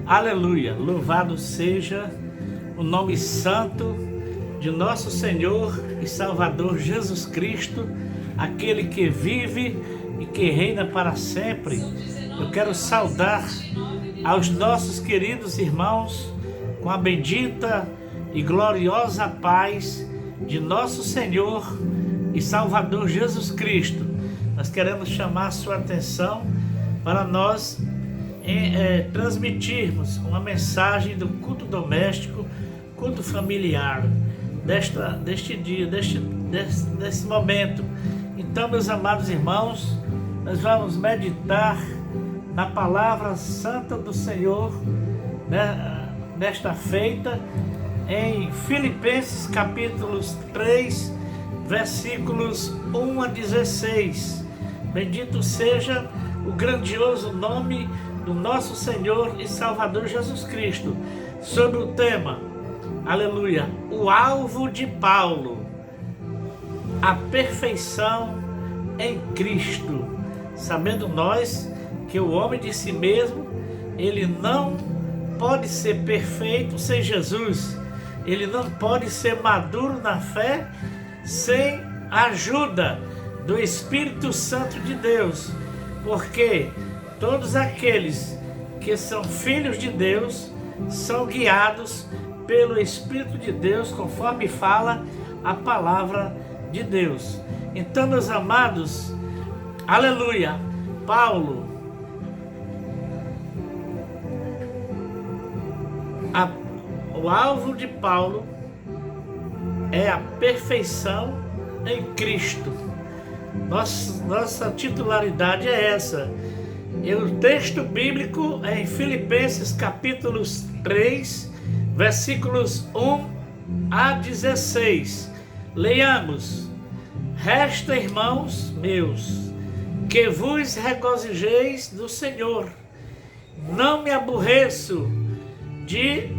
Aleluia! Louvado seja o nome santo de nosso Senhor e Salvador Jesus Cristo, aquele que vive e que reina para sempre. Eu quero saudar aos nossos queridos irmãos com a bendita e gloriosa paz de nosso Senhor e Salvador Jesus Cristo. Nós queremos chamar a sua atenção para nós transmitirmos uma mensagem do culto doméstico, culto familiar, deste dia, desse momento. Então, meus amados irmãos, nós vamos meditar na palavra santa do Senhor, né, nesta feita, em Filipenses capítulos 3, versículos 1 a 16. Bendito seja o grandioso nome do nosso Senhor e Salvador Jesus Cristo, sobre o tema, aleluia, o alvo de Paulo, a perfeição em Cristo. Sabendo nós que o homem de si mesmo, ele não pode ser perfeito sem Jesus, ele não pode ser maduro na fé sem a ajuda do Espírito Santo de Deus, porque todos aqueles que são filhos de Deus são guiados pelo Espírito de Deus, conforme fala a palavra de Deus. Então, meus amados, aleluia, Paulo, o alvo de Paulo é a perfeição em Cristo. Nossa titularidade é essa. E o texto bíblico é em Filipenses capítulos 3, versículos 1 a 16. Leiamos. Resta, irmãos meus, que vos regozijeis no Senhor. Não me aborreço de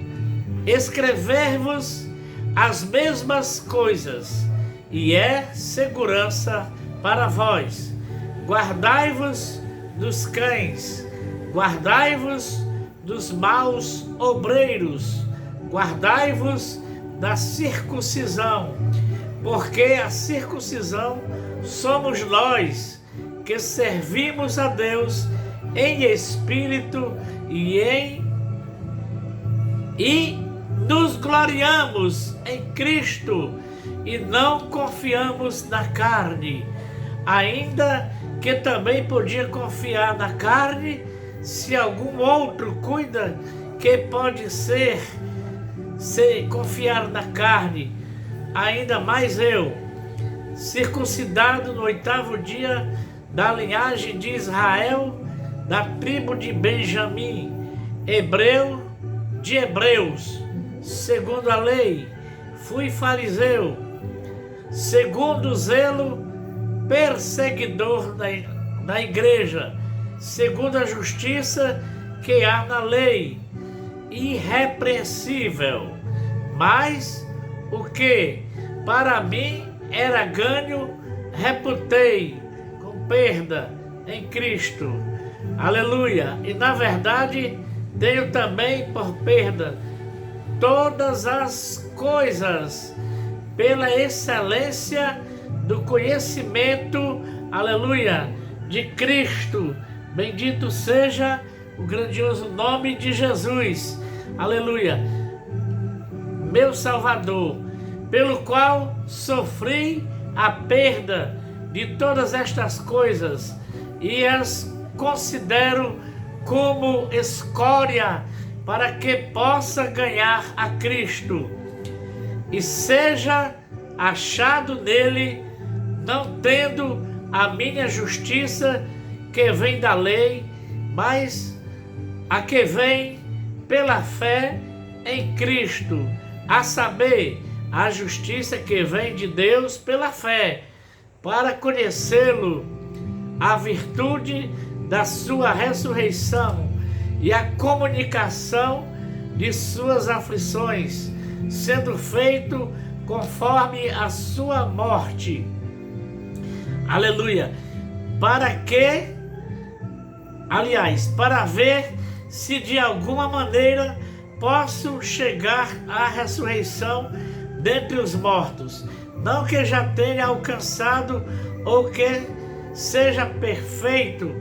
escrever-vos as mesmas coisas, e é segurança para vós. Guardai-vos dos cães, guardai-vos dos maus obreiros, guardai-vos da circuncisão, porque a circuncisão somos nós que servimos a Deus em espírito e nos gloriamos em Cristo e não confiamos na carne, ainda que também podia confiar na carne, se algum outro cuida que pode ser confiar na carne, ainda mais eu, circuncidado no 8º dia, da linhagem de Israel, da tribo de Benjamim, hebreu de hebreus, segundo a lei, fui fariseu, segundo o zelo, perseguidor da igreja, segundo a justiça que há na lei, irrepreensível. Mas o que para mim era ganho, reputei com perda em Cristo. Aleluia! E na verdade tenho também por perda todas as coisas pela excelência do conhecimento, aleluia, de Cristo. Bendito seja o grandioso nome de Jesus, aleluia, meu Salvador, pelo qual sofri a perda de todas estas coisas e as considero como escória para que possa ganhar a Cristo e seja achado nele, não tendo a minha justiça que vem da lei, mas a que vem pela fé em Cristo, a saber, a justiça que vem de Deus pela fé, para conhecê-lo, a virtude da sua ressurreição e a comunicação de suas aflições, sendo feito conforme a sua morte. Aleluia! Para ver se de alguma maneira posso chegar à ressurreição dentre os mortos. Não que já tenha alcançado ou que seja perfeito,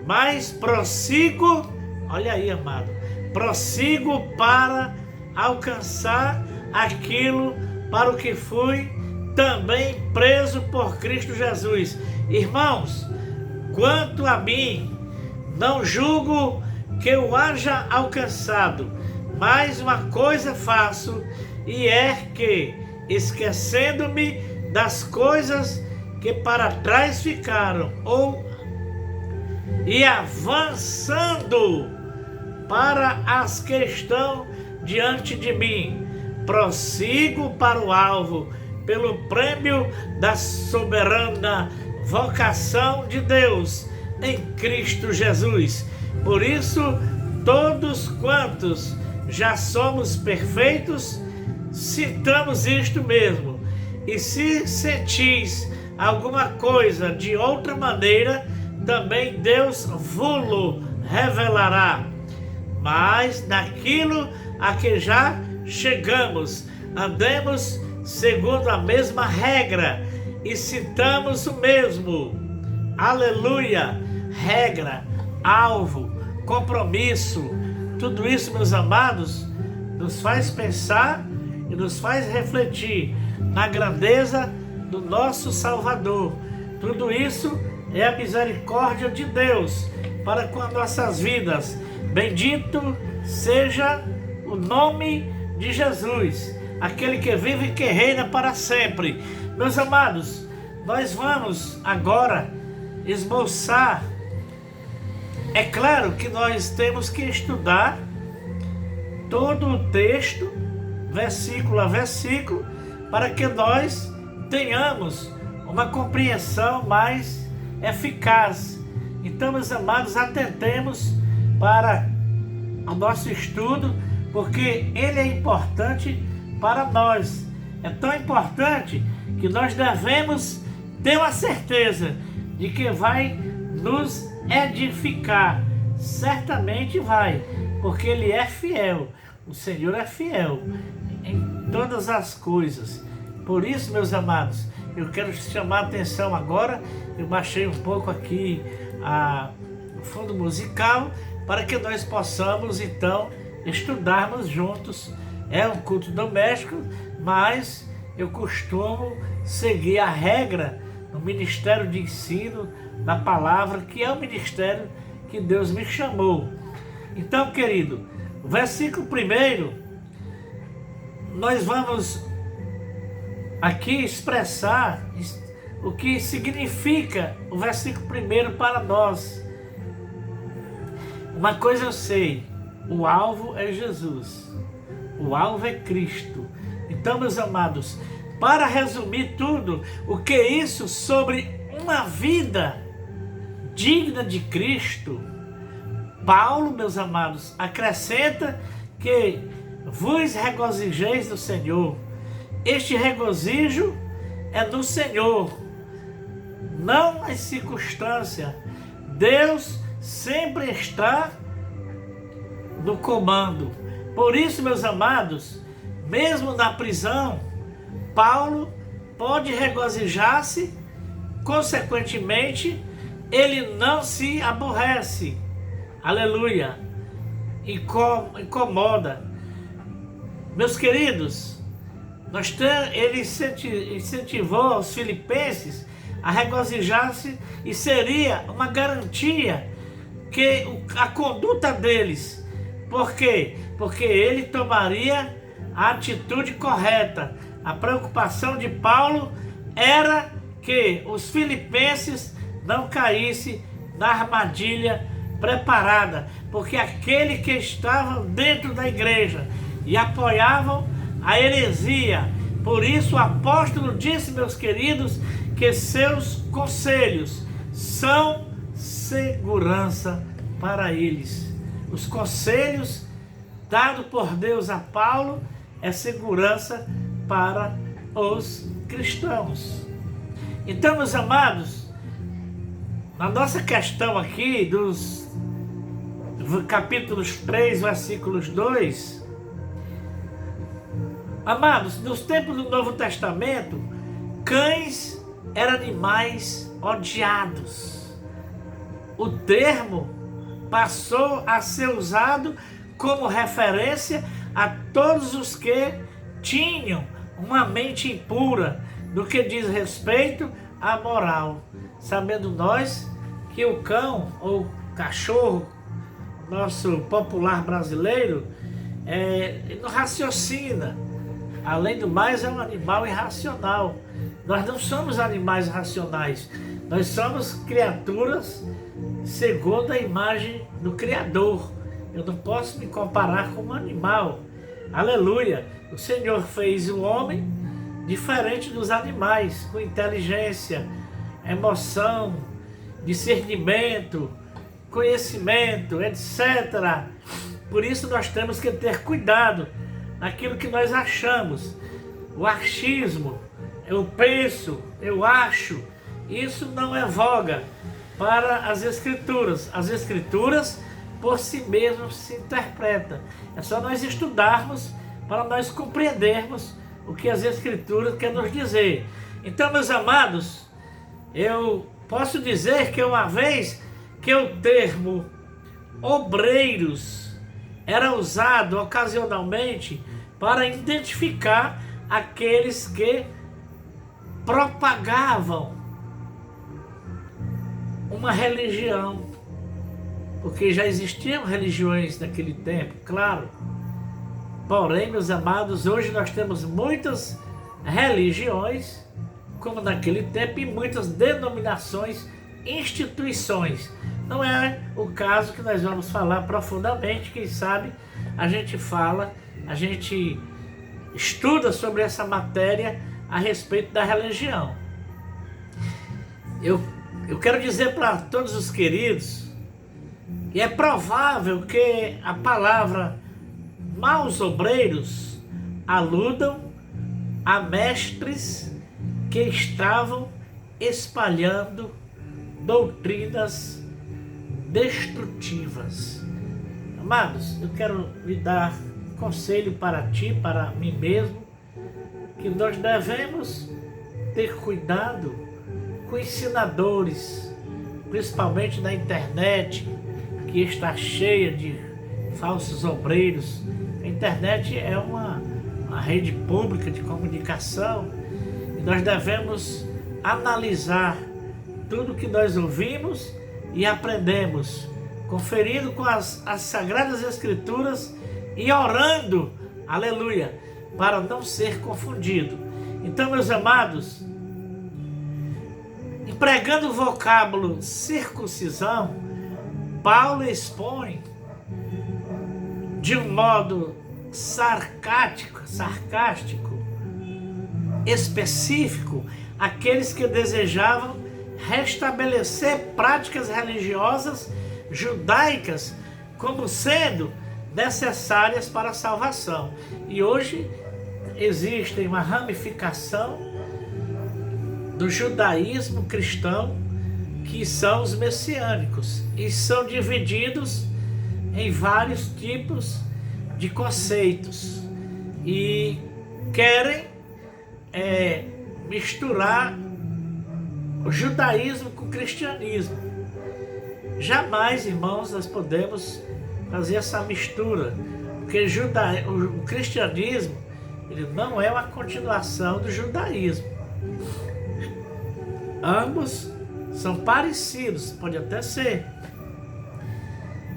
mas prossigo, olha aí, amado, prossigo para alcançar aquilo para o que fui também preso por Cristo Jesus. Irmãos, quanto a mim, não julgo que eu haja alcançado, mas uma coisa faço, e é que, esquecendo-me das coisas que para trás ficaram, e avançando para as que estão diante de mim, prossigo para o alvo, pelo prêmio da soberana vocação de Deus em Cristo Jesus. Por isso, todos quantos já somos perfeitos, citamos isto mesmo. E se sentis alguma coisa de outra maneira, também Deus vos revelará. Mas naquilo a que já chegamos, andemos segundo a mesma regra e citamos o mesmo. Aleluia! Regra, alvo, compromisso, tudo isso, meus amados, nos faz pensar e nos faz refletir na grandeza do nosso Salvador. Tudo isso é a misericórdia de Deus para com as nossas vidas. Bendito seja o nome de Jesus, aquele que vive e que reina para sempre. Meus amados, nós vamos agora esboçar. É claro que nós temos que estudar todo o texto, versículo a versículo, para que nós tenhamos uma compreensão mais eficaz. Então, meus amados, atentemos para o nosso estudo, porque ele é importante para nós. É tão importante que nós devemos ter uma certeza de que vai nos edificar. Certamente vai, porque Ele é fiel. O Senhor é fiel em todas as coisas. Por isso, meus amados, eu quero chamar a atenção agora. Eu baixei um pouco aqui o fundo musical para que nós possamos então estudarmos juntos. É um culto doméstico, mas eu costumo seguir a regra no ministério de ensino da palavra, que é o ministério que Deus me chamou. Então, querido, o versículo 1, nós vamos aqui expressar o que significa o versículo 1 para nós. Uma coisa eu sei, o alvo é Jesus. O alvo é Cristo. Então, meus amados, para resumir tudo, o que é isso sobre uma vida digna de Cristo, Paulo, meus amados, acrescenta que vos regozijeis no Senhor. Este regozijo é no Senhor, não nas circunstâncias. Deus sempre está no comando. Por isso, meus amados, mesmo na prisão, Paulo pode regozijar-se, consequentemente, ele não se aborrece. Aleluia! Incomoda. Meus queridos, ele incentivou os filipenses a regozijar-se, e seria uma garantia que a conduta deles. Por quê? Porque ele tomaria a atitude correta. A preocupação de Paulo era que os filipenses não caíssem na armadilha preparada, porque aquele que estavam dentro da igreja e apoiavam a heresia. Por isso o apóstolo disse, meus queridos, que seus conselhos são segurança para eles. Os conselhos dados por Deus a Paulo é segurança para os cristãos. Então, meus amados, na nossa questão aqui dos capítulos 3, versículos 2. Amados, nos tempos do Novo Testamento, cães eram animais odiados. O termo passou a ser usado como referência a todos os que tinham uma mente impura no que diz respeito à moral, sabendo nós que o cão ou cachorro, nosso popular brasileiro, não raciocina. Além do mais, é um animal irracional. Nós não somos animais racionais, nós somos criaturas segundo a imagem do Criador. Eu não posso me comparar com um animal. Aleluia! O Senhor fez o homem diferente dos animais, com inteligência, emoção, discernimento, conhecimento, etc. Por isso nós temos que ter cuidado naquilo que nós achamos. O achismo, eu penso, eu acho, isso não é voga para as Escrituras. As Escrituras por si mesmas se interpretam. É só nós estudarmos para nós compreendermos o que as Escrituras querem nos dizer. Então, meus amados, eu posso dizer que uma vez que o termo obreiros era usado ocasionalmente para identificar aqueles que propagavam uma religião, porque já existiam religiões naquele tempo, claro. Porém, meus amados, hoje nós temos muitas religiões, como naquele tempo, e muitas denominações, instituições. Não é o caso que nós vamos falar profundamente, quem sabe a gente estuda sobre essa matéria a respeito da religião. Eu quero dizer para todos os queridos que é provável que a palavra maus obreiros aludam a mestres que estavam espalhando doutrinas destrutivas. Amados, eu quero lhe dar conselho para ti, para mim mesmo, que nós devemos ter cuidado com ensinadores, principalmente na internet, que está cheia de falsos obreiros. A internet é uma rede pública de comunicação e nós devemos analisar tudo que nós ouvimos e aprendemos, conferindo com as Sagradas Escrituras e orando, aleluia, para não ser confundido. Então, meus amados, empregando o vocábulo circuncisão, Paulo expõe de um modo sarcástico, específico, aqueles que desejavam restabelecer práticas religiosas judaicas como sendo necessárias para a salvação. E hoje existe uma ramificação do judaísmo cristão, que são os messiânicos, e são divididos em vários tipos de conceitos e querem misturar o judaísmo com o cristianismo. Jamais, irmãos, nós podemos fazer essa mistura, porque o cristianismo ele não é uma continuação do judaísmo. Ambos são parecidos, pode até ser,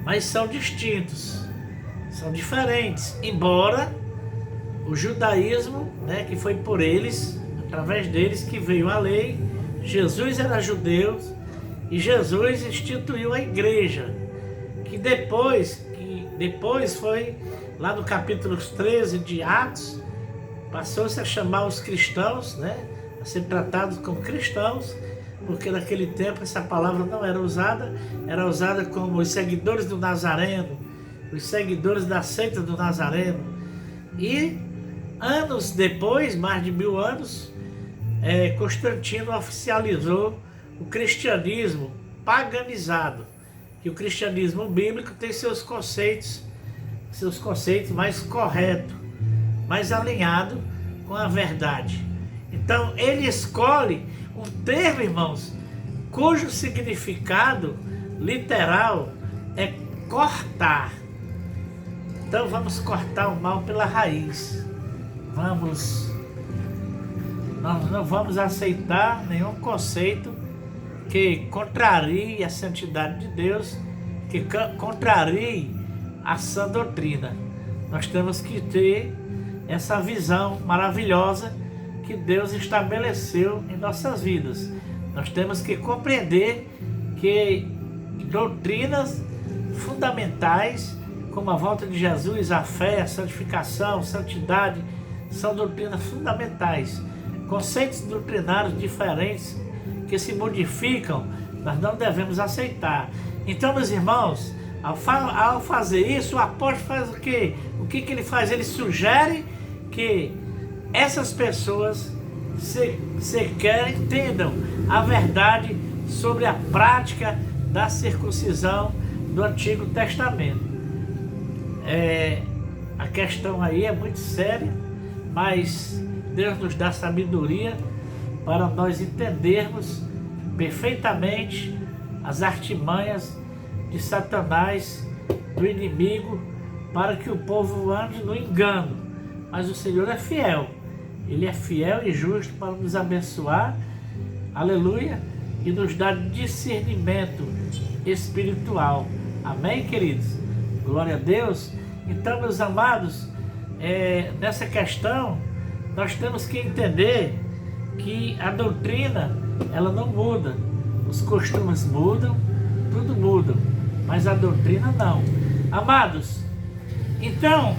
mas são distintos, são diferentes, embora o judaísmo, que foi por eles, através deles que veio a lei. Jesus era judeu e Jesus instituiu a igreja, que depois foi, lá no capítulo 13 de Atos, passou-se a chamar os cristãos, a ser tratados como cristãos, porque naquele tempo essa palavra não era usada, era usada como os seguidores do Nazareno, os seguidores da seita do Nazareno. E anos depois, mais de 1000 anos, Constantino oficializou o cristianismo paganizado, que o cristianismo bíblico tem seus conceitos mais corretos, mais alinhados com a verdade. Então ele escolhe um termo, irmãos, cujo significado literal é cortar. Então vamos cortar o mal pela raiz. Nós não vamos aceitar nenhum conceito que contrarie a santidade de Deus, que contrarie a sã doutrina. Nós temos que ter essa visão maravilhosa que Deus estabeleceu em nossas vidas. Nós temos que compreender que doutrinas fundamentais, como a volta de Jesus, a fé, a santificação, santidade, são doutrinas fundamentais. Conceitos doutrinários diferentes que se modificam, nós não devemos aceitar. Então, meus irmãos, ao fazer isso, o apóstolo faz o quê? O que ele faz? Ele sugere que essas pessoas sequer entendam a verdade sobre a prática da circuncisão do Antigo Testamento. A questão aí é muito séria, mas Deus nos dá sabedoria para nós entendermos perfeitamente as artimanhas de Satanás, do inimigo, para que o povo ande no engano. Mas o Senhor é fiel. Ele é fiel e justo para nos abençoar, aleluia, e nos dar discernimento espiritual. Amém, queridos? Glória a Deus. Então, meus amados, nessa questão, nós temos que entender que a doutrina, ela não muda. Os costumes mudam, tudo muda, mas a doutrina não. Amados, então,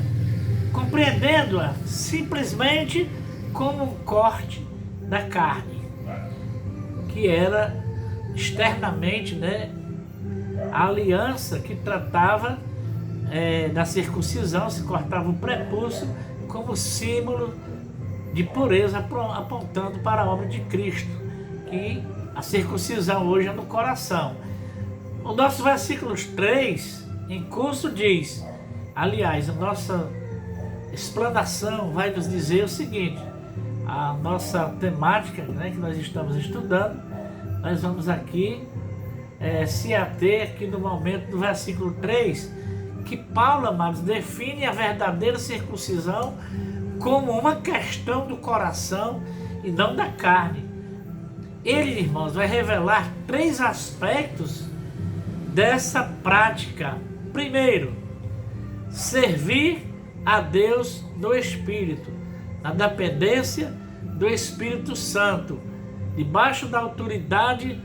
compreendendo-a simplesmente como um corte da carne, que era externamente, a aliança que tratava da circuncisão, se cortava o prepúcio como símbolo de pureza, apontando para a obra de Cristo, que a circuncisão hoje é no coração. O nosso versículo 3 em curso diz, aliás, a nossa explanação vai nos dizer o seguinte: a nossa temática, que nós estamos estudando, nós vamos aqui se ater aqui no momento do versículo 3, que Paulo, amados, define a verdadeira circuncisão como uma questão do coração e não da carne. Ele, irmãos, vai revelar 3 aspectos dessa prática. Primeiro, servir a Deus no Espírito, na dependência do Espírito Santo, debaixo da autoridade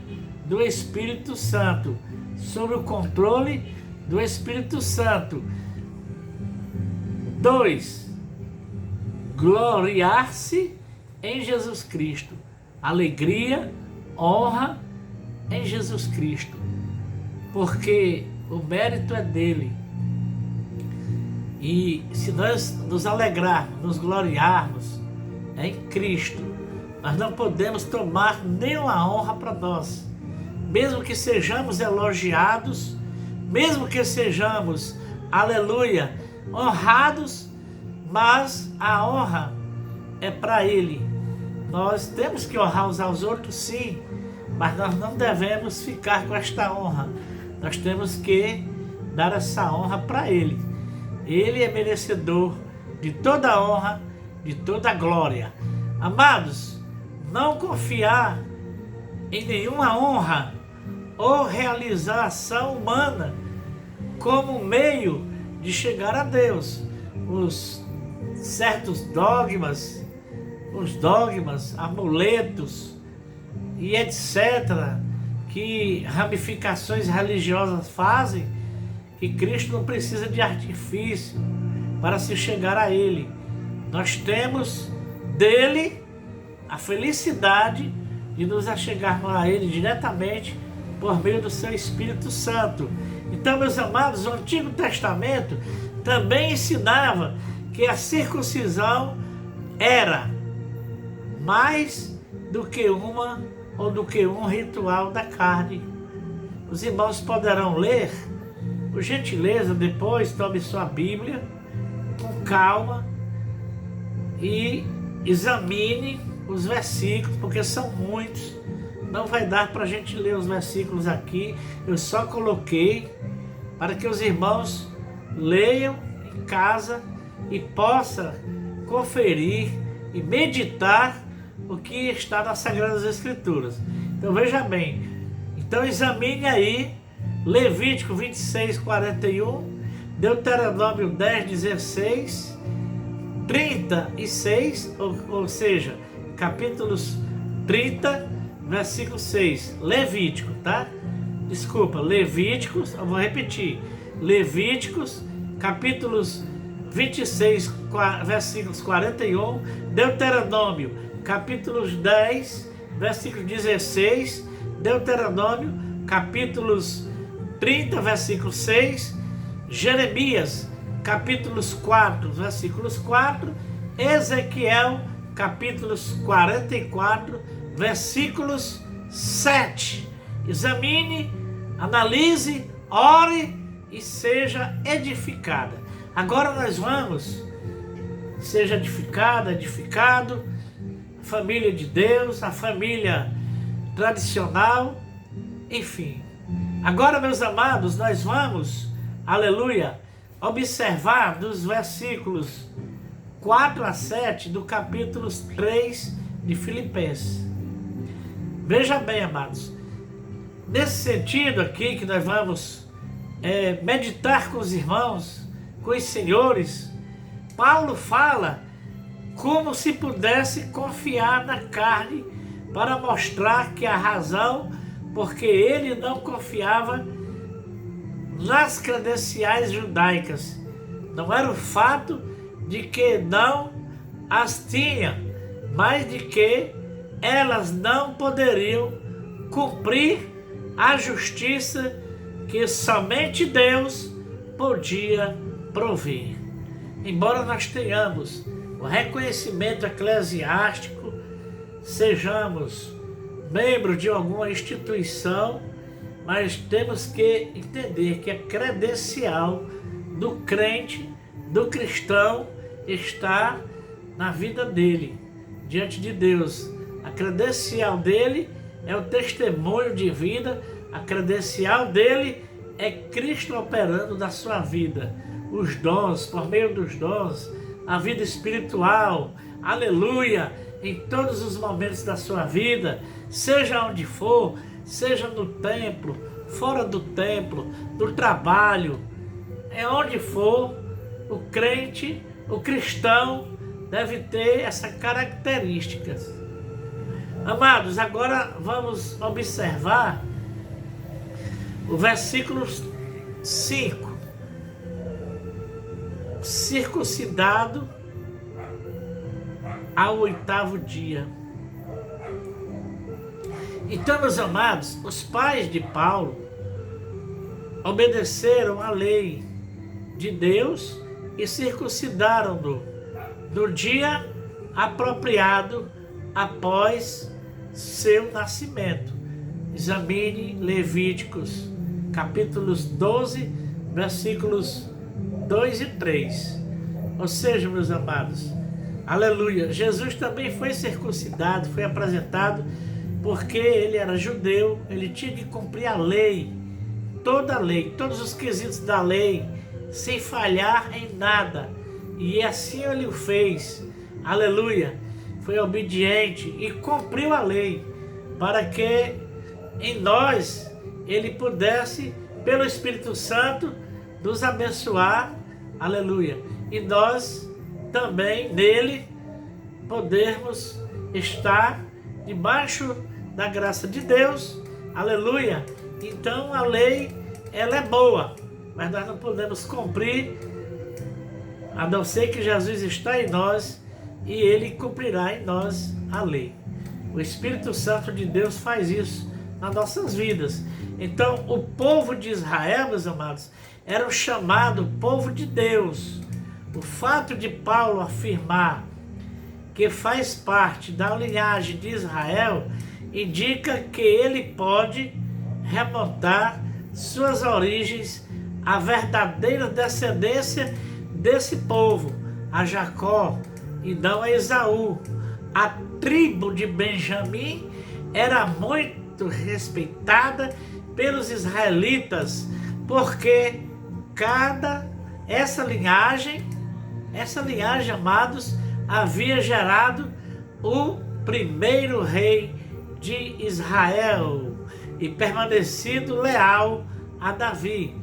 do Espírito Santo, sob o controle do Espírito Santo. 2, gloriar-se em Jesus Cristo. Alegria, honra em Jesus Cristo, porque o mérito é dele. E se nós nos alegrarmos, nos gloriarmos em Cristo, nós não podemos tomar nenhuma honra para nós, mesmo que sejamos elogiados, mesmo que sejamos, aleluia, honrados, mas a honra é para Ele. Nós temos que honrar uns aos outros, sim, mas nós não devemos ficar com esta honra. Nós temos que dar essa honra para Ele. Ele é merecedor de toda a honra, de toda a glória. Amados, não confiar em nenhuma honra ou realização humana como meio de chegar a Deus. Os certos dogmas, amuletos e etc., que ramificações religiosas fazem, que Cristo não precisa de artifício para se chegar a Ele. Nós temos dele a felicidade de nos achegarmos a Ele diretamente por meio do seu Espírito Santo. Então, meus amados, o Antigo Testamento também ensinava que a circuncisão era mais do que uma ou do que um ritual da carne. os irmãos poderão ler. Por gentileza, depois tome sua Bíblia com calma e examine os versículos, porque são muitos. Não vai dar para a gente ler os versículos aqui. Eu só coloquei para que os irmãos leiam em casa e possam conferir e meditar o que está nas Sagradas Escrituras. Então veja bem, então examine aí Levítico 26, 41, Deuteronômio 10, 16, 36, ou seja, capítulos 30, versículo 6, Levítico, tá? Desculpa, Levíticos, eu vou repetir, Levíticos, capítulos 26, versículos 41, Deuteronômio, capítulos 10, versículo 16, Deuteronômio, capítulos 30, versículo 6, Jeremias, capítulos 4, versículos 4, Ezequiel, capítulos 44, versículos 7. Examine, analise, ore e seja edificada. Agora nós vamos, seja edificada, edificado, família de Deus, a família tradicional, enfim. Agora, meus amados, nós vamos, aleluia, observar dos versículos 4 a 7 do capítulo 3 de Filipenses. Veja bem, amados, nesse sentido aqui que nós vamos meditar com os irmãos, com os senhores, Paulo fala como se pudesse confiar na carne para mostrar que a razão porque ele não confiava nas credenciais judaicas não era o fato de que não as tinha, mas de que elas não poderiam cumprir a justiça que somente Deus podia prover. Embora nós tenhamos o reconhecimento eclesiástico, sejamos membros de alguma instituição, mas temos que entender que a credencial do crente, do cristão, está na vida dele, diante de Deus. A credencial dele é o testemunho de vida, a credencial dele é Cristo operando na sua vida. Os dons, por meio dos dons, a vida espiritual, aleluia, em todos os momentos da sua vida, seja onde for, seja no templo, fora do templo, no trabalho, onde for, o crente, o cristão deve ter essa característica. Amados, agora vamos observar o versículo 5. Circuncidado ao 8º dia. Então, meus amados, os pais de Paulo obedeceram à lei de Deus e circuncidaram-no no dia apropriado após seu nascimento. Examine Levíticos, capítulos 12, versículos 2 e 3. Ou seja, meus amados, aleluia, Jesus também foi circuncidado, foi apresentado porque ele era judeu, ele tinha que cumprir a lei, toda a lei, todos os quesitos da lei, sem falhar em nada. E assim ele o fez, aleluia, foi obediente e cumpriu a lei, para que em nós ele pudesse, pelo Espírito Santo, nos abençoar, aleluia, e nós também nele podermos estar debaixo da graça de Deus, aleluia. Então a lei, ela é boa, mas nós não podemos cumprir, a não ser que Jesus está em nós e ele cumprirá em nós a lei. O Espírito Santo de Deus faz isso nas nossas vidas. Então o povo de Israel, meus amados, era o chamado povo de Deus. O fato de Paulo afirmar que faz parte da linhagem de Israel indica que ele pode remontar suas origens à verdadeira descendência desse povo, a Jacó e não a Esaú. A tribo de Benjamim era muito respeitada pelos israelitas, porque essa linhagem, amados, havia gerado o primeiro rei de Israel e permanecido leal a Davi.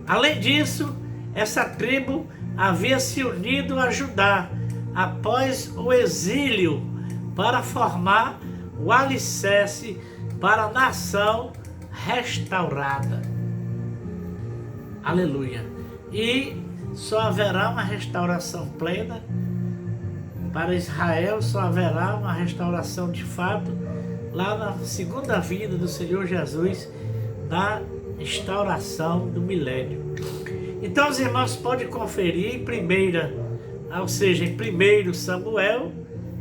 Além disso, essa tribo havia se unido a Judá após o exílio para formar o alicerce para a nação restaurada. Aleluia! E só haverá uma restauração plena para Israel, só haverá uma restauração de fato lá na segunda vinda do Senhor Jesus, na instauração do milênio. Então os irmãos podem conferir em em 1 Samuel,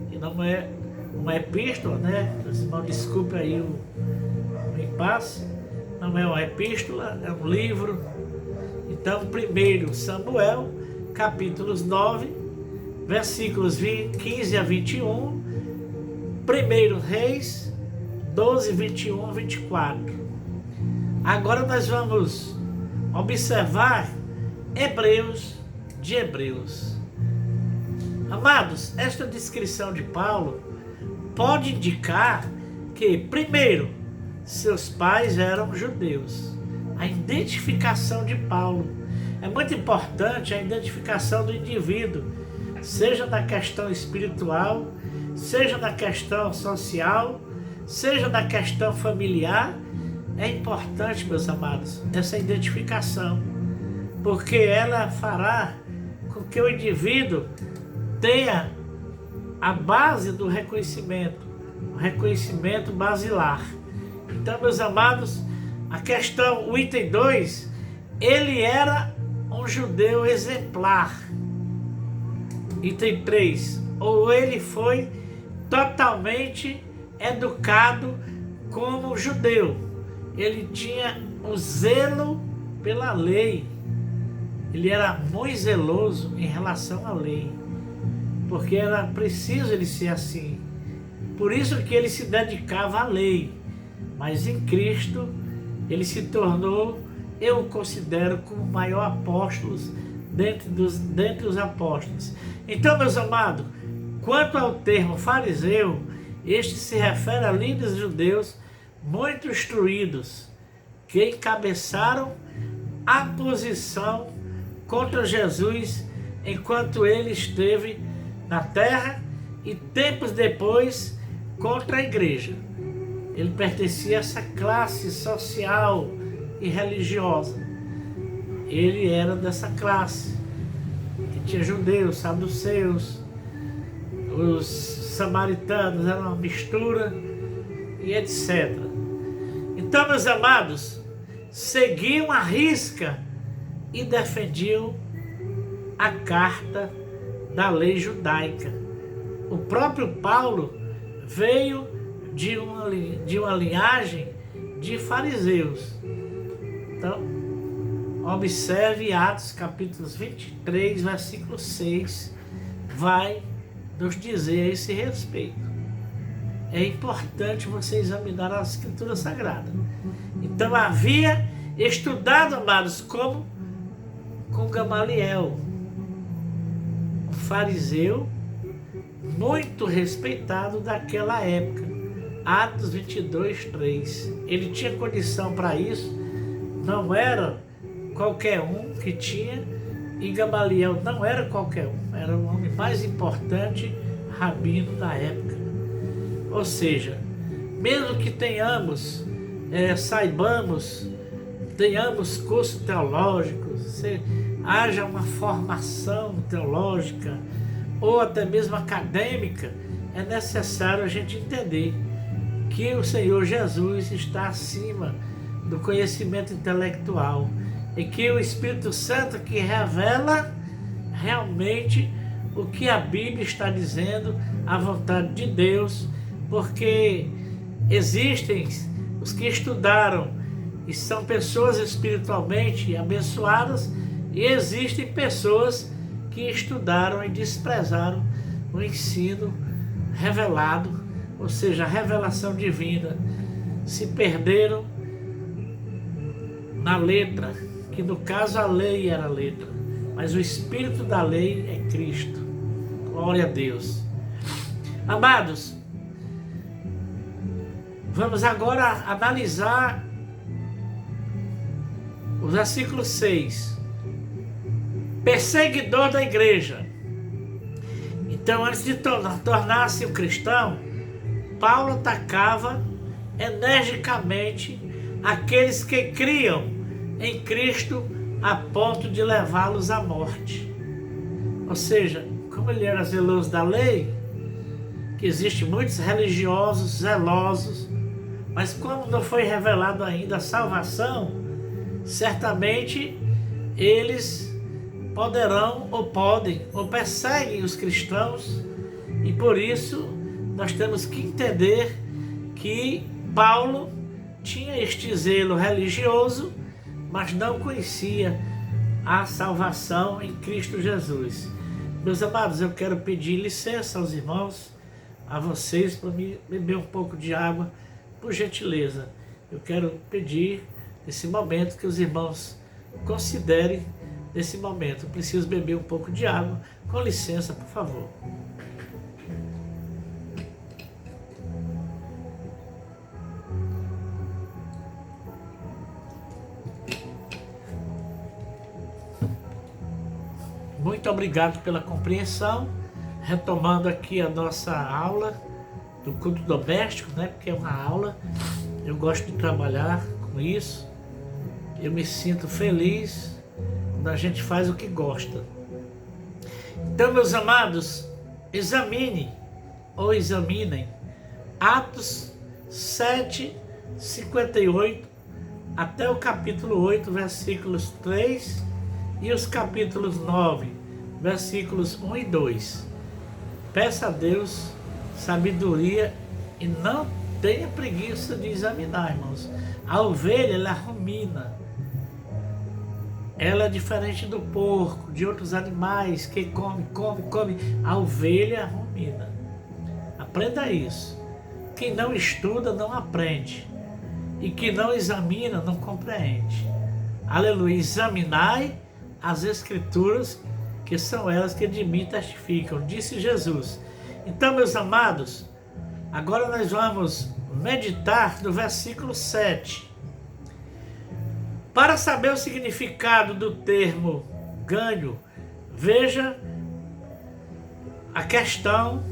que não é uma epístola, né? Os irmãos desculpem aí o impasse, não é uma epístola, é um livro. Então 1 Samuel, capítulos 9, versículos 15 a 21, 1 Reis 12, 21 a 24. Agora nós vamos observar Hebreus de Hebreus. Amados, esta descrição de Paulo pode indicar que, primeiro, seus pais eram judeus. A identificação de Paulo. É muito importante a identificação do indivíduo, seja na questão espiritual, seja na questão social, seja na questão familiar. É importante, meus amados, essa identificação, porque ela fará com que o indivíduo tenha a base do reconhecimento, o reconhecimento basilar. Então, meus amados, a questão, o item 2, ele era um judeu exemplar. Item 3, ou ele foi totalmente educado como judeu. Ele tinha um zelo pela lei. Ele era muito zeloso em relação à lei, porque era preciso ele ser assim. Por isso que ele se dedicava à lei. Mas em Cristo, ele se tornou, eu o considero como o maior apóstolo dentre os apóstolos. Então, meus amados, quanto ao termo fariseu, este se refere a líderes judeus muito instruídos, que encabeçaram a posição contra Jesus enquanto ele esteve na terra e tempos depois contra a igreja. Ele pertencia a essa classe social e religiosa. Ele era dessa classe, que tinha judeus, saduceus, os samaritanos, era uma mistura e etc. Então, meus amados, seguiam à risca e defendiam a carta da lei judaica. O próprio Paulo veio de uma linhagem de fariseus. Então, observe Atos capítulos 23, versículo 6, vai nos dizer a esse respeito. É importante você examinar a Escritura Sagrada. Então havia estudado, amados, com Gamaliel, um fariseu muito respeitado daquela época. Atos 22, 3. Ele tinha condição para isso, não era qualquer um que tinha, e Gamaliel não era qualquer um, era o homem mais importante, rabino da época. Ou seja, mesmo que tenhamos curso teológico, haja uma formação teológica ou até mesmo acadêmica, é necessário a gente entender que o Senhor Jesus está acima do conhecimento intelectual e que o Espírito Santo que revela realmente o que a Bíblia está dizendo, a vontade de Deus, porque existem os que estudaram e são pessoas espiritualmente abençoadas, e existem pessoas que estudaram e desprezaram o ensino revelado, ou seja, a revelação divina, se perderam na letra, que no caso a lei era a letra, mas o espírito da lei é Cristo. Glória a Deus. Amados, vamos agora analisar o versículo 6. Perseguidor da igreja. Então, antes de tornar-se um cristão, Paulo atacava energicamente aqueles que criam em Cristo a ponto de levá-los à morte. Ou seja, como ele era zeloso da lei, que existem muitos religiosos zelosos, mas como não foi revelado ainda a salvação, certamente eles poderão ou podem ou perseguem os cristãos, e por isso nós temos que entender que Paulo tinha este zelo religioso, mas não conhecia a salvação em Cristo Jesus. Meus amados, eu quero pedir licença aos irmãos, a vocês, para me beber um pouco de água, por gentileza. Eu quero pedir nesse momento que os irmãos considerem nesse momento. Eu preciso beber um pouco de água. Com licença, por favor. Muito obrigado pela compreensão. Retomando aqui a nossa aula do culto doméstico, né? Porque é uma aula, eu gosto de trabalhar com isso. Eu me sinto feliz quando a gente faz o que gosta. Então, meus amados, examinem Atos 7, 58 até o capítulo 8, versículos 3 e os capítulos 9, versículos 1 e 2. Peça a Deus sabedoria e não tenha preguiça de examinar, irmãos. A ovelha, ela rumina. Ela é diferente do porco, de outros animais que come. A ovelha rumina. Aprenda isso. Quem não estuda não aprende. E quem não examina não compreende. Aleluia. Examinai as Escrituras, que são elas que de mim testificam, disse Jesus. Então, meus amados, agora nós vamos meditar no versículo 7. Para saber o significado do termo ganho, veja a questão,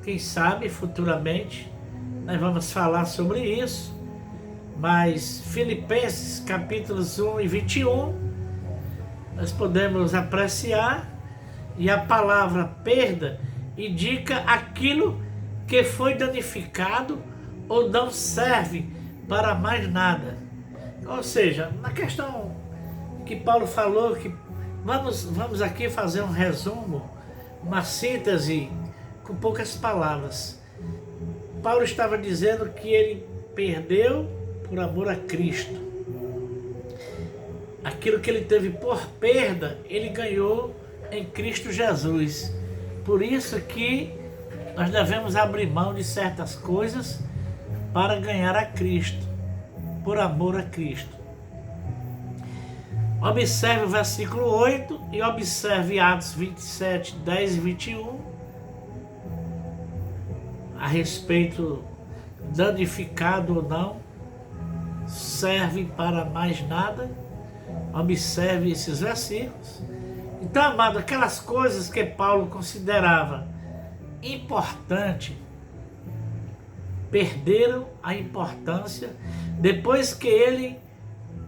quem sabe futuramente nós vamos falar sobre isso, mas Filipenses capítulos 1 e 21, nós podemos apreciar, e a palavra perda indica aquilo que foi danificado ou não serve para mais nada. Ou seja, na questão que Paulo falou, que vamos aqui fazer um resumo, uma síntese com poucas palavras. Paulo estava dizendo que ele perdeu por amor a Cristo. Aquilo que ele teve por perda, ele ganhou em Cristo Jesus. Por isso que nós devemos abrir mão de certas coisas para ganhar a Cristo, por amor a Cristo. Observe o versículo 8 e observe Atos 27, 10 e 21, a respeito danificado ou não, serve para mais nada. Observe esses versículos. Então, amado, aquelas coisas que Paulo considerava importante, perderam a importância depois que ele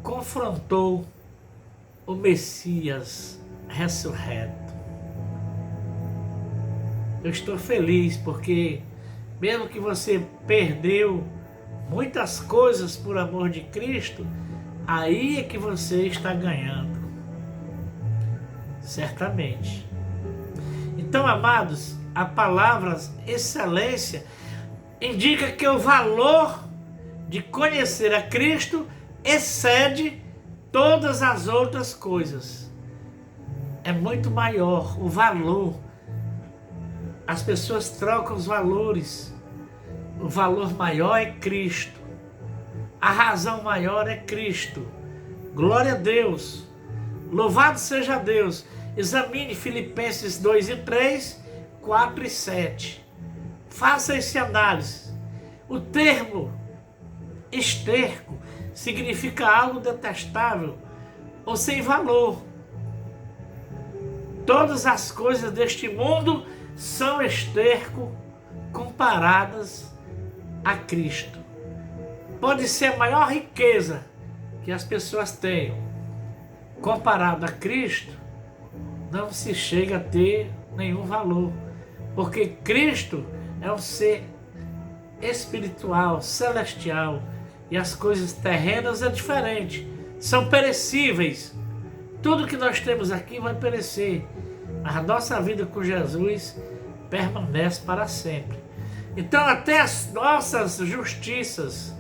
confrontou o Messias ressurreto. Eu estou feliz porque, mesmo que você perdeu muitas coisas por amor de Cristo, aí é que você está ganhando. Certamente. Então, amados, a palavra excelência indica que o valor de conhecer a Cristo excede todas as outras coisas. É muito maior o valor. As pessoas trocam os valores. O valor maior é Cristo. A razão maior é Cristo. Glória a Deus. Louvado seja Deus. Examine Filipenses 2 e 3, 4 e 7. Faça esse análise. O termo esterco significa algo detestável ou sem valor. Todas as coisas deste mundo são esterco comparadas a Cristo. Pode ser a maior riqueza que as pessoas tenham. Comparado a Cristo, não se chega a ter nenhum valor. Porque Cristo é um ser espiritual, celestial. E as coisas terrenas é diferente. São perecíveis. Tudo que nós temos aqui vai perecer. Mas a nossa vida com Jesus permanece para sempre. Então até as nossas justiças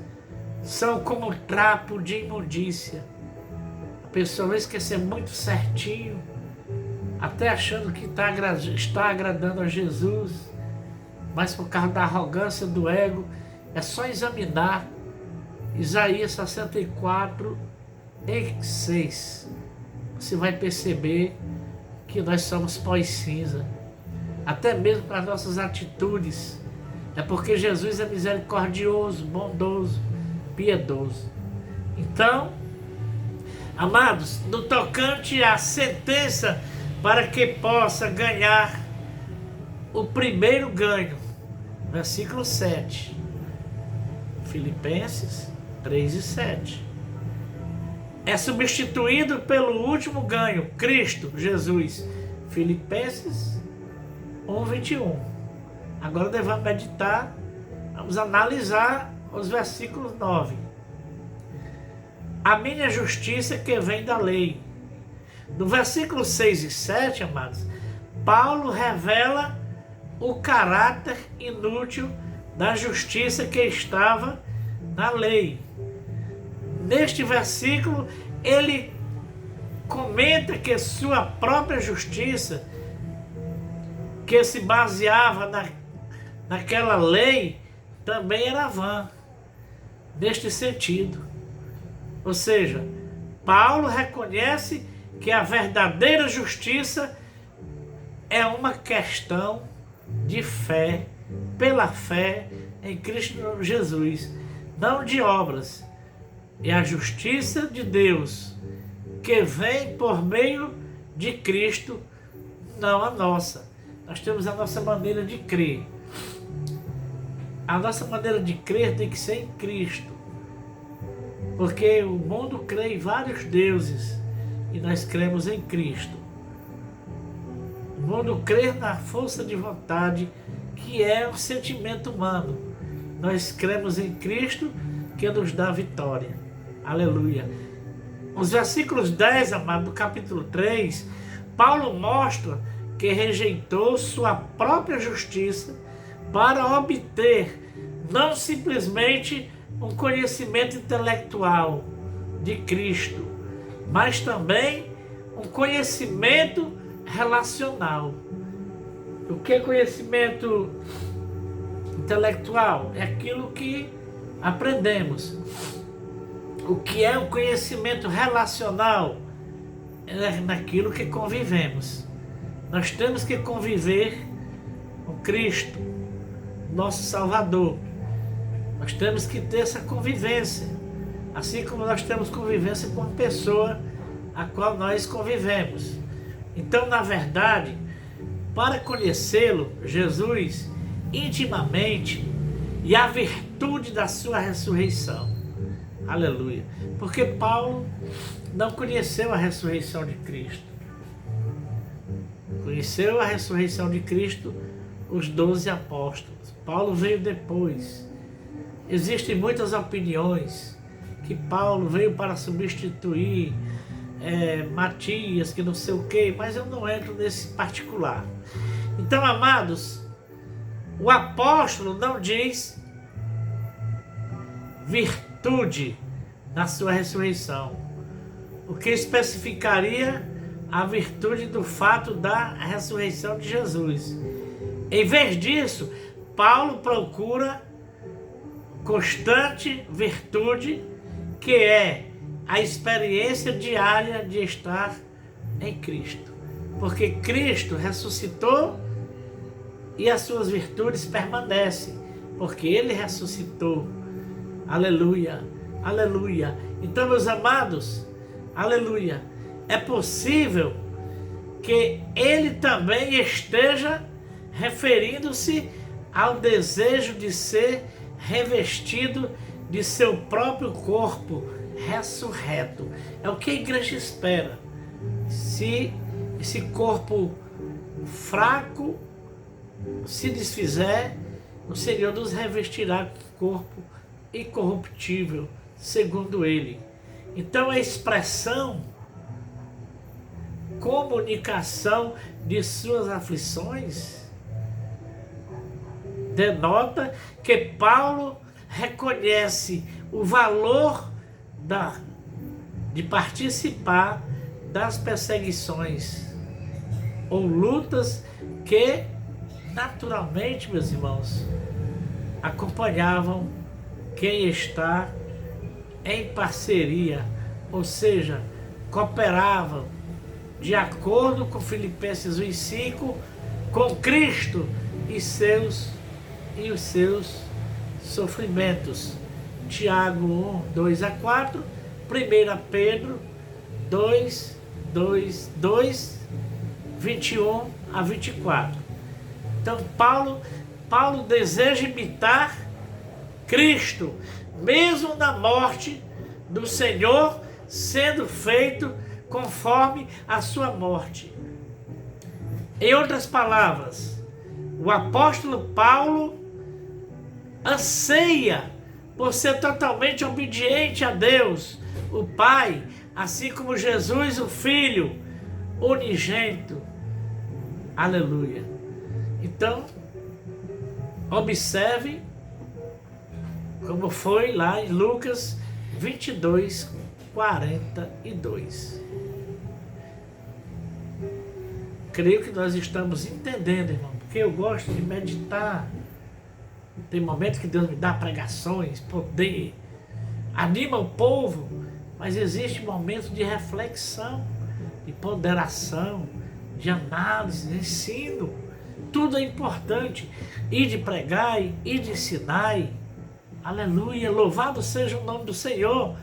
são como um trapo de imundícia. A pessoa vai esquecer muito certinho, até achando que está agradando a Jesus, mas por causa da arrogância do ego. É só examinar Isaías 64 e 6. Você vai perceber que nós somos pó e cinza, até mesmo com as nossas atitudes. É porque Jesus é misericordioso, bondoso, piedoso. Então, amados, no tocante à sentença para que possa ganhar o primeiro ganho, versículo 7, Filipenses 3 e 7. É substituído pelo último ganho, Cristo, Jesus, Filipenses 1, 21. Agora nós vamos meditar, vamos analisar os versículos 9. A minha justiça que vem da lei. No versículo 6 e 7, amados, Paulo revela o caráter inútil da justiça que estava na lei. Neste versículo, ele comenta que sua própria justiça, que se baseava naquela lei, também era vã, neste sentido. Ou seja, Paulo reconhece que a verdadeira justiça é uma questão de fé, pela fé em Cristo Jesus, não de obras. É a justiça de Deus que vem por meio de Cristo, não a nossa. Nós temos a nossa maneira de crer. A nossa maneira de crer tem que ser em Cristo. Porque o mundo crê em vários deuses e nós cremos em Cristo. O mundo crê na força de vontade, que é um sentimento humano. Nós cremos em Cristo, que nos dá vitória. Aleluia. Os versículos 10, amado, do capítulo 3, Paulo mostra que rejeitou sua própria justiça para obter não simplesmente um conhecimento intelectual de Cristo, mas também um conhecimento relacional. O que é conhecimento intelectual? É aquilo que aprendemos. O que é o conhecimento relacional? É naquilo que convivemos. Nós temos que conviver com Cristo, nosso Salvador. Nós temos que ter essa convivência, assim como nós temos convivência com a pessoa a qual nós convivemos. Então, na verdade, para conhecê-lo, Jesus, intimamente, e a virtude da sua ressurreição. Aleluia. Porque Paulo não conheceu a ressurreição de Cristo. Conheceu a ressurreição de Cristo os 12 apóstolos. Paulo veio depois. Existem muitas opiniões que Paulo veio para substituir Matias, que não sei o quê, mas eu não entro nesse particular. Então, amados, o apóstolo não diz virtude na sua ressurreição, o que especificaria a virtude do fato da ressurreição de Jesus. Em vez disso, Paulo procura constante virtude, que é a experiência diária de estar em Cristo. Porque Cristo ressuscitou e as suas virtudes permanecem, porque Ele ressuscitou. Aleluia, aleluia. Então, meus amados, aleluia, é possível que Ele também esteja referindo-se ao desejo de ser revestido de seu próprio corpo ressurreto. É o que a igreja espera. Se esse corpo fraco se desfizer, o Senhor nos revestirá com corpo incorruptível, segundo Ele. Então a expressão, comunicação de suas aflições denota que Paulo reconhece o valor de participar das perseguições ou lutas que naturalmente, meus irmãos, acompanhavam quem está em parceria, ou seja, cooperavam de acordo com Filipenses 1:5 com Cristo e os seus sofrimentos. Tiago 1:2-4, 1 Pedro 2, 21-24. Então Paulo deseja imitar Cristo, mesmo na morte do Senhor, sendo feito conforme a sua morte. Em outras palavras, o apóstolo Paulo anseia por ser totalmente obediente a Deus, o Pai, assim como Jesus, o Filho unigênito. Aleluia. Então, observe como foi lá em Lucas 22:42. Creio que nós estamos entendendo, irmão, porque eu gosto de meditar. Tem momentos que Deus me dá pregações, poder, anima o povo, mas existe momentos de reflexão, de ponderação, de análise, de ensino. Tudo é importante. E de pregar, e de ensinar. Aleluia, louvado seja o nome do Senhor.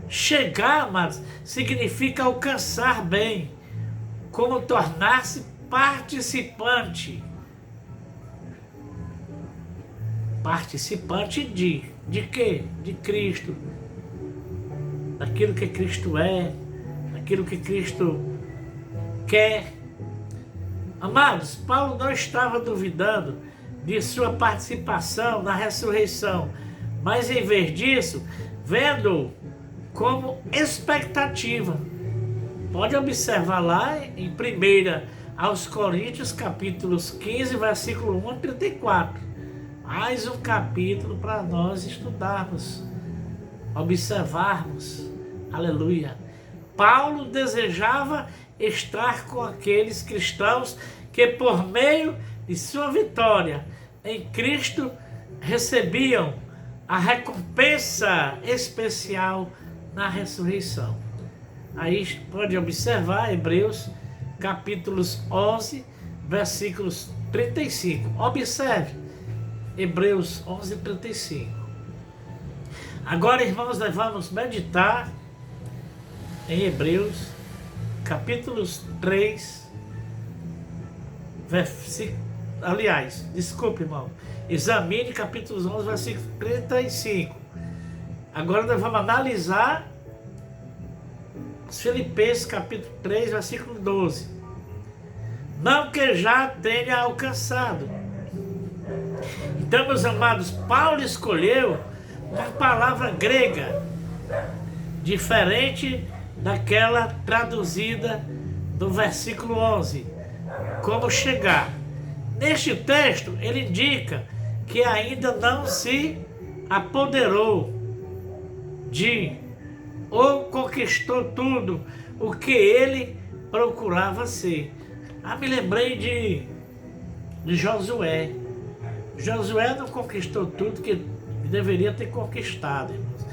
Chegar, amados, significa alcançar bem, como tornar-se participante. Participante de quê? De Cristo. Daquilo que Cristo é, daquilo que Cristo quer. Amados, Paulo não estava duvidando de sua participação na ressurreição, mas em vez disso, vendo como expectativa. Pode observar lá em 1 aos Coríntios, capítulos 15, versículo 1-34. Mais um capítulo para nós estudarmos, observarmos. Aleluia. Paulo desejava estar com aqueles cristãos que, por meio de sua vitória em Cristo, recebiam a recompensa especial na ressurreição. Aí pode observar Hebreus capítulos 11, versículos 35. Observe Hebreus 11:35. Agora, irmãos, nós vamos meditar em Hebreus capítulos 3, desculpe, irmão. Examine capítulos 11, versículo 35. Agora nós vamos analisar os Filipenses capítulo 3, versículo 12. Não que já tenha alcançado. Então, meus amados, Paulo escolheu uma palavra grega diferente daquela traduzida do versículo 11. Como chegar. Neste texto, ele indica que ainda não se apoderou de ou conquistou tudo o que ele procurava ser. Me lembrei de Josué. Josué não conquistou tudo que deveria ter conquistado, irmãos.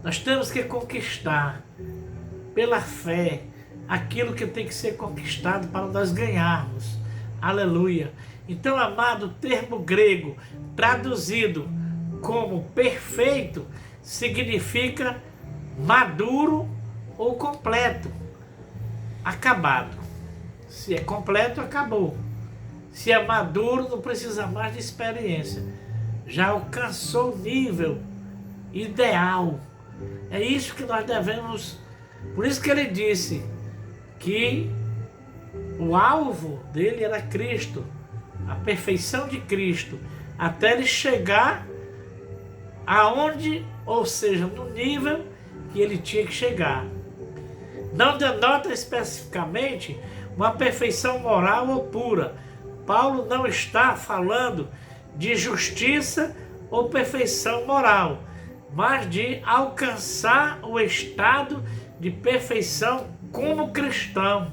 Nós temos que conquistar pela fé aquilo que tem que ser conquistado para nós ganharmos. Aleluia. Então, amado, o termo grego traduzido como perfeito significa maduro ou completo, acabado. Se é completo, acabou. Se é maduro, não precisa mais de experiência. Já alcançou o nível ideal. É isso que nós devemos. Por isso que ele disse que o alvo dele era Cristo, a perfeição de Cristo, até ele chegar aonde, ou seja, no nível que ele tinha que chegar. Não denota especificamente uma perfeição moral ou pura. Paulo não está falando de justiça ou perfeição moral, mas de alcançar o estado de perfeição como cristão.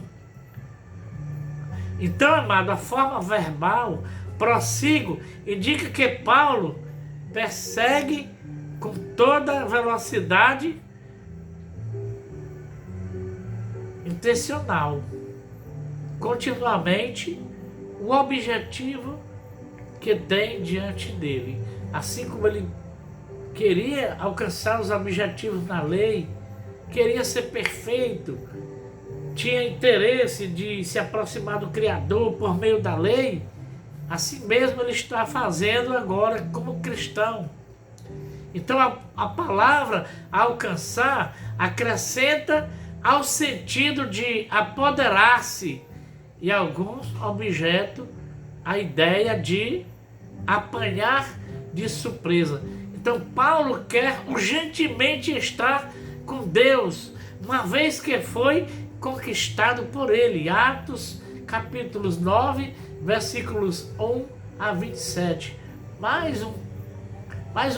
Então, amado, a forma verbal, prossigo, indica que Paulo persegue com toda velocidade intencional, continuamente, o objetivo que tem diante dele. Assim como ele queria alcançar os objetivos na lei, queria ser perfeito, tinha interesse de se aproximar do Criador por meio da lei, assim mesmo ele está fazendo agora como cristão. Então a palavra alcançar acrescenta ao sentido de apoderar-se, e alguns objetos a ideia de apanhar de surpresa. Então Paulo quer urgentemente estar com Deus, uma vez que foi conquistado por ele. Atos capítulos 9, versículos 1 a 27. Mais um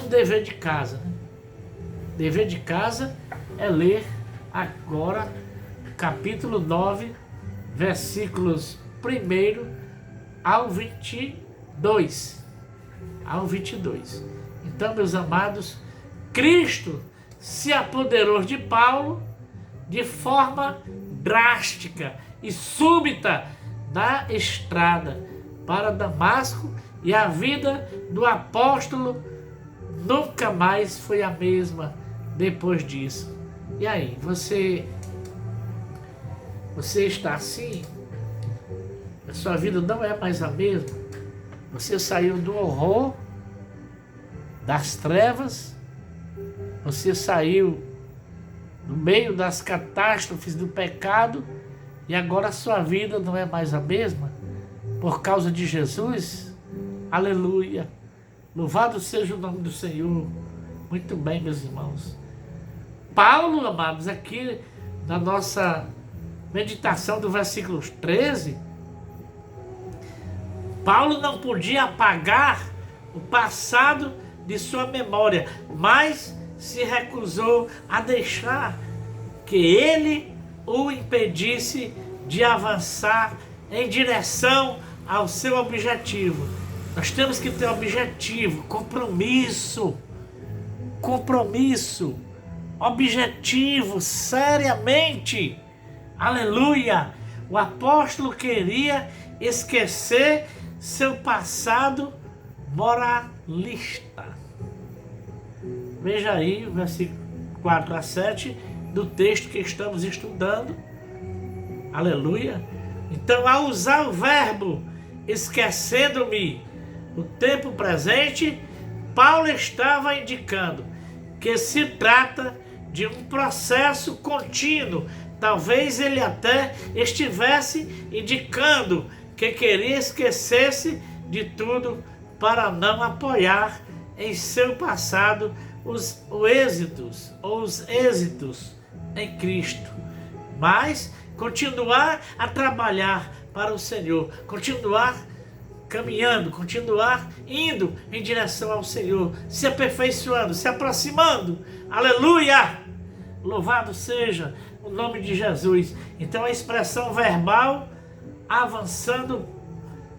dever de casa, né? Dever de casa é ler agora capítulo 9, versículos 1 ao 22. Ao 22. Então, meus amados, Cristo se apoderou de Paulo de forma drástica e súbita na estrada para Damasco, e a vida do apóstolo nunca mais foi a mesma depois disso. E aí, você está assim? A sua vida não é mais a mesma? Você saiu do horror, das trevas, você saiu no meio das catástrofes do pecado, e agora a sua vida não é mais a mesma? Por causa de Jesus? Aleluia! Louvado seja o nome do Senhor. Muito bem, meus irmãos. Paulo, amados, aqui na nossa meditação do versículo 13, Paulo não podia apagar o passado de sua memória, mas se recusou a deixar que ele o impedisse de avançar em direção ao seu objetivo. Nós temos que ter objetivo, compromisso, objetivo, seriamente. Aleluia! O apóstolo queria esquecer seu passado moralista. Veja aí o versículo 4 a 7 do texto que estamos estudando. Aleluia! Então, ao usar o verbo esquecendo-me, o tempo presente, Paulo estava indicando que se trata de um processo contínuo. Talvez ele até estivesse indicando que queria esquecer-se de tudo para não apoiar em seu passado os êxitos em Cristo, mas continuar a trabalhar para o Senhor, continuar caminhando, continuar indo em direção ao Senhor, se aperfeiçoando, se aproximando. Aleluia! Louvado seja o nome de Jesus. Então a expressão verbal avançando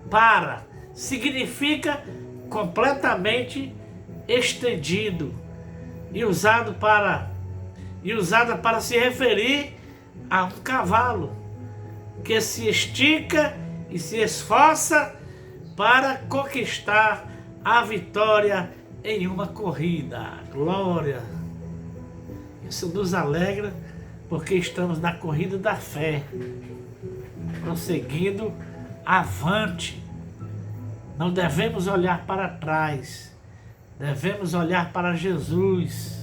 para significa completamente estendido e usada para se referir a um cavalo que se estica e se esforça para conquistar a vitória em uma corrida. Glória! Isso nos alegra porque estamos na corrida da fé, prosseguindo avante. Não devemos olhar para trás, devemos olhar para Jesus.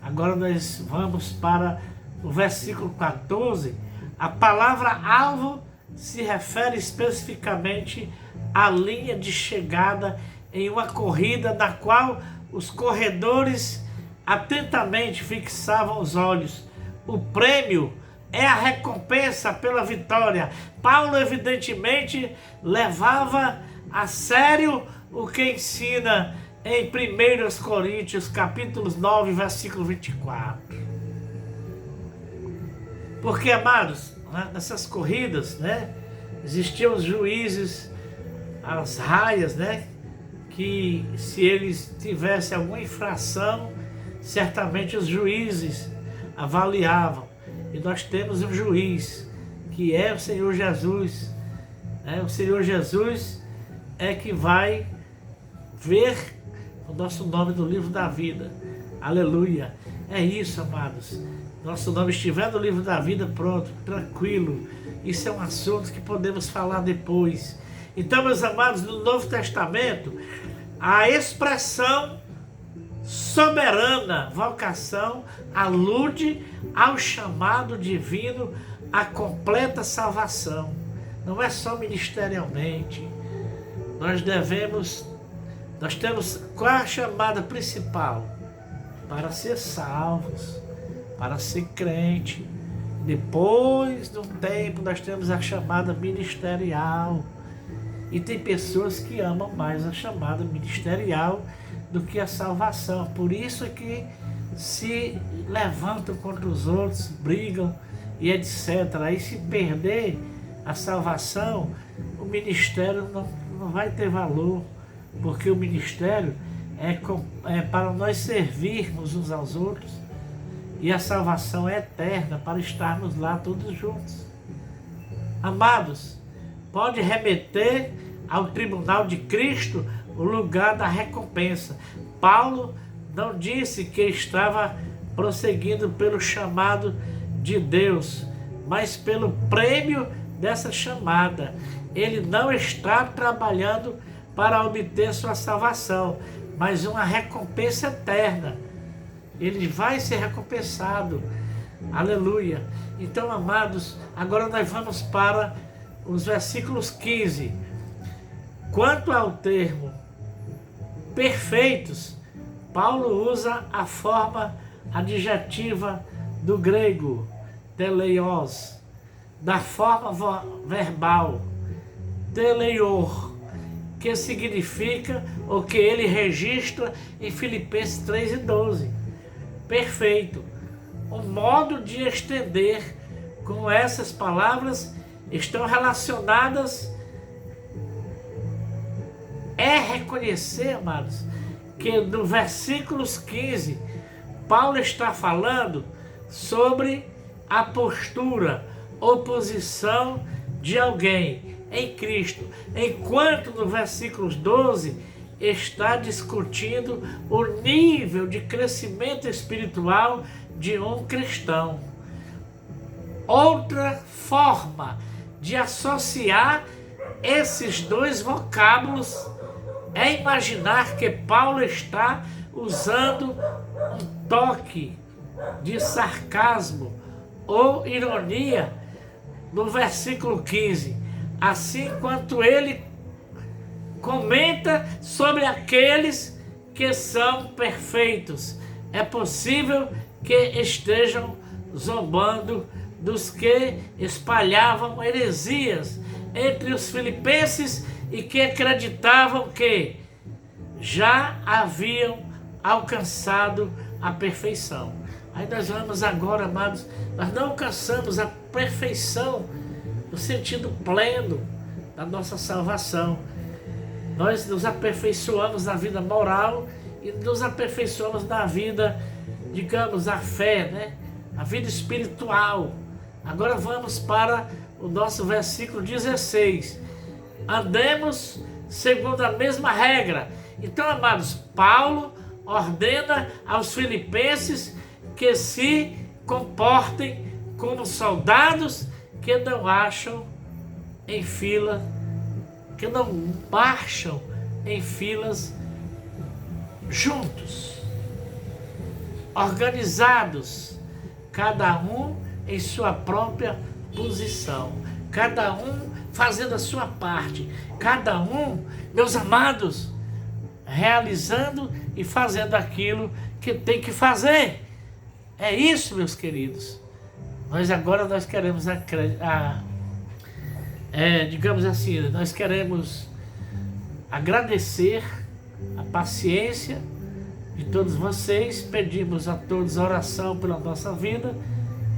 Agora nós vamos para o versículo 14. A palavra alvo se refere especificamente à linha de chegada em uma corrida na qual os corredores atentamente fixavam os olhos. O prêmio é a recompensa pela vitória. Paulo evidentemente levava a sério o que ensina em 1 Coríntios capítulo 9, versículo 24. Porque, amados, nessas corridas, existiam os juízes, as raias, que se eles tivessem alguma infração, certamente os juízes avaliavam. E nós temos um juiz, que é o Senhor Jesus. O Senhor Jesus é que vai ver o nosso nome no livro da vida. Aleluia! É isso, amados. Nosso nome estiver no livro da vida, pronto, tranquilo. Isso é um assunto que podemos falar depois. Então, meus amados, no Novo Testamento, a expressão soberana vocação alude ao chamado divino à completa salvação. Não é só ministerialmente. Nós temos qual a chamada principal? Para ser salvos, para ser crente. Depois de um tempo nós temos a chamada ministerial. E tem pessoas que amam mais a chamada ministerial do que a salvação. Por isso é que se levantam contra os outros, brigam e etc. Aí se perder a salvação, o ministério não vai ter valor, porque o ministério é para nós servirmos uns aos outros, e a salvação é eterna para estarmos lá todos juntos. Amados, pode remeter ao tribunal de Cristo o lugar da recompensa. Paulo não disse que estava prosseguindo pelo chamado de Deus, mas pelo prêmio dessa chamada. Ele não está trabalhando para obter sua salvação, mas uma recompensa eterna. Ele vai ser recompensado. Aleluia! Então, amados, agora nós vamos para os versículos 15. Quanto ao termo perfeitos, Paulo usa a forma adjetiva do grego, teleios, da forma verbal, teleior, que significa o que ele registra em Filipenses 3:12. Perfeito. O modo de estender com essas palavras estão relacionadas. É reconhecer, amados, que no versículos 15, Paulo está falando sobre a postura ou posição de alguém em Cristo, enquanto no versículos 12 está discutindo o nível de crescimento espiritual de um cristão. Outra forma de associar esses dois vocábulos é imaginar que Paulo está usando um toque de sarcasmo ou ironia no versículo 15, assim quanto ele comenta sobre aqueles que são perfeitos. É possível que estejam zombando dos que espalhavam heresias entre os filipenses e que acreditavam que já haviam alcançado a perfeição. Aí nós vamos agora, amados, nós não alcançamos a perfeição no sentido pleno da nossa salvação. Nós nos aperfeiçoamos na vida moral e nos aperfeiçoamos na vida, digamos, a fé, né? A vida espiritual. Agora vamos para o nosso versículo 16. Andemos segundo a mesma regra. Então, amados, Paulo ordena aos filipenses que se comportem como soldados que não acham em fila, que não marcham em filas juntos, organizados, cada um em sua própria posição, cada um fazendo a sua parte, cada um, meus amados, realizando e fazendo aquilo que tem que fazer. É isso, meus queridos. Nós queremos, digamos assim, nós queremos agradecer a paciência de todos vocês, pedimos a todos a oração pela nossa vida,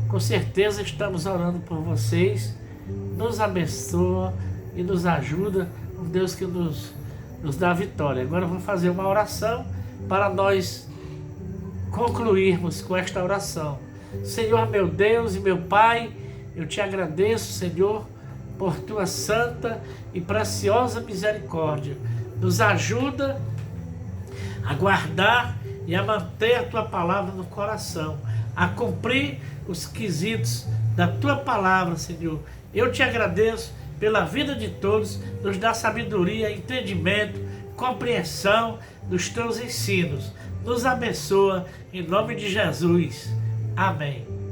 com certeza estamos orando por vocês, nos abençoa e nos ajuda, um Deus que nos dá a vitória. Agora eu vou fazer uma oração para nós concluirmos com esta oração. Senhor, meu Deus e meu Pai, eu te agradeço, Senhor, por tua santa e preciosa misericórdia. Nos ajuda a guardar e a manter a tua palavra no coração, a cumprir os quesitos da tua palavra, Senhor. Eu te agradeço pela vida de todos, nos dá sabedoria, entendimento, compreensão dos teus ensinos. Nos abençoa, em nome de Jesus. Amém.